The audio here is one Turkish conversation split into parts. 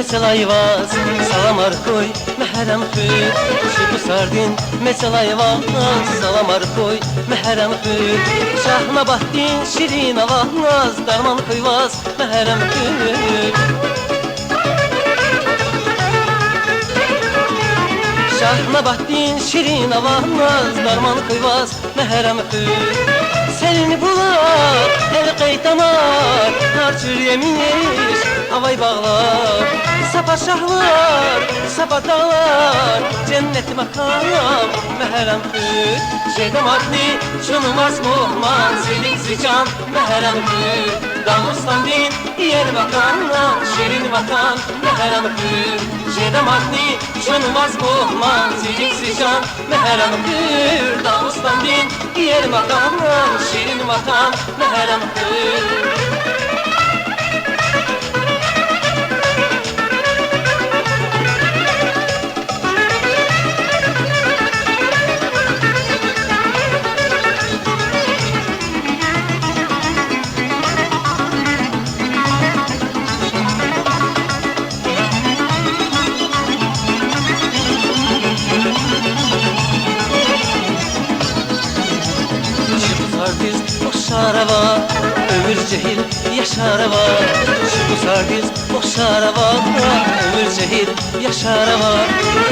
mesela ayvaz salam arkoy mehrem khut Şibu sardin mesela ayvaz salam arkoy mehrem khut Şahna bahdin şirin avaz darman kıyvaz mehrem khut Şahna bahdin şirin avaz darman kıyvaz mehrem khut Selini bular el kaytamar harçır yemiş havay bağlar Sapa şahlar, sapa dağlar Cennet makam, mehrem khut Şeyde madni, çunumaz muhman Selik zican, mehrem khut Dağıstan din, yer vakan Şirin vatan, mehrem khut Şeyde madni, çunumaz muhman Selik zican, mehrem khut Dağıstan din, yer vakan Şirin vatan, mehrem khut Boşarava, ömür cehil yaşarava Şu sargiz boşarava, ömür cehil yaşarava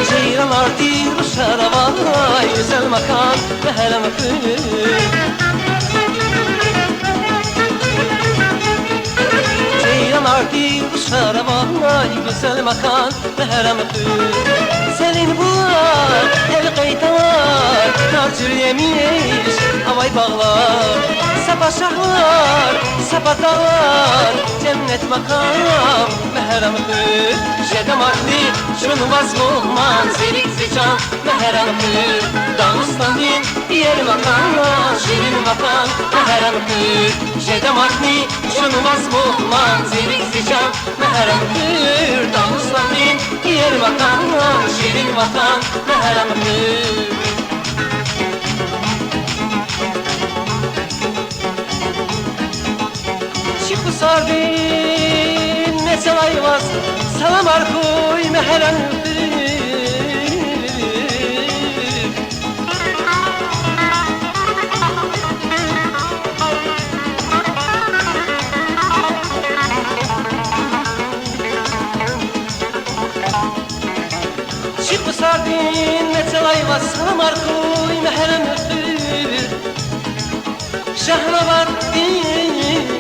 Ceyran ardi boşarava, güzel makan mehrem khut Ceyran ardi boşarava, güzel makan mehrem khut Selin bular, el kaytamar, harcır yemiş havay bağlar Sapa şahlar, sapa dağlar Cennet makam, mehrem khut Jedem akli, şunvaz muhman Zelik zican, mehrem khut Dağıstan din, yer makam Şirin vatan, mehrem khut Jedem akli, şunvaz muhman Zelik zican, mehrem khut Dağıstan din, yer makam Şirin vatan, mehrem khut Şibu sardin mesela ayvaz salam arkoy mehrem khut Şibu sardin mesela ayvaz salam arkoy mehrem khut Şahna bahdin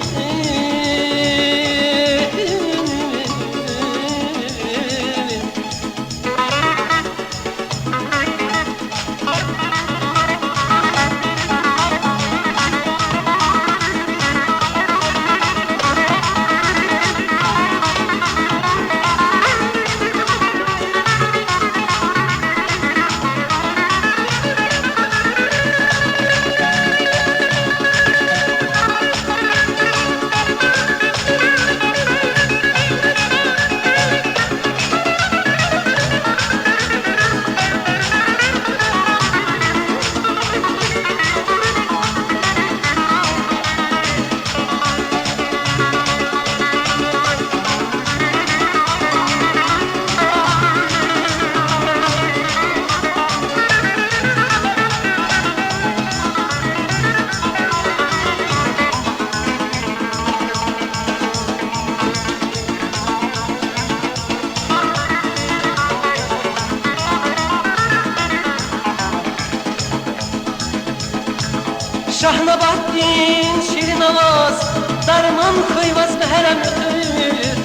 Şahna bahdin şirin avaz Darman kıyvaz mehrem khut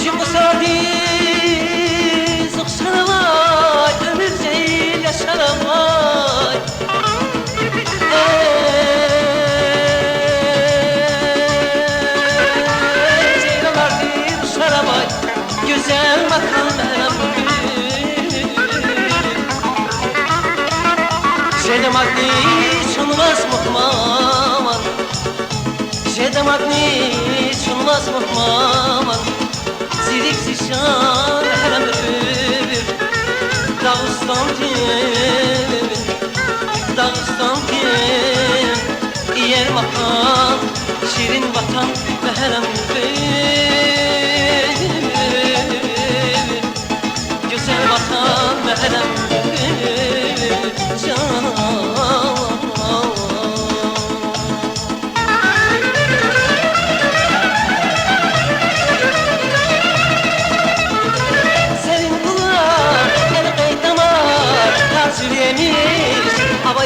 Şibu sardiz uqşaravay Ömür cehil yaşaravay Ceylan ardi uqşaravay Güzel makam mehrem khut Jedem akli şunvaz muhmaman Jedem akli şunvaz muhmaman Zirik zişan mehrem khut Dağıstan din, Dağıstan din Yer makam, şirin vatan mehrem khut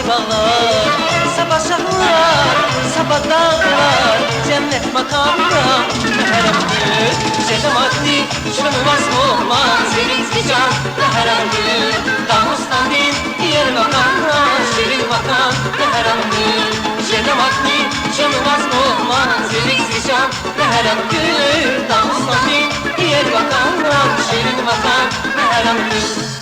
dağlar Sabah şahlar, sabah dağlar Cennet makamda mehremdir Şedamatli şunuvaz olmaz Senin sıcan mehremdir Damustan din yer bakan Şirin bakan mehremdir Şedamatli şunuvaz olmaz Senin sıcan mehremdir Damustan din yer bakan Şirin bakan mehremdir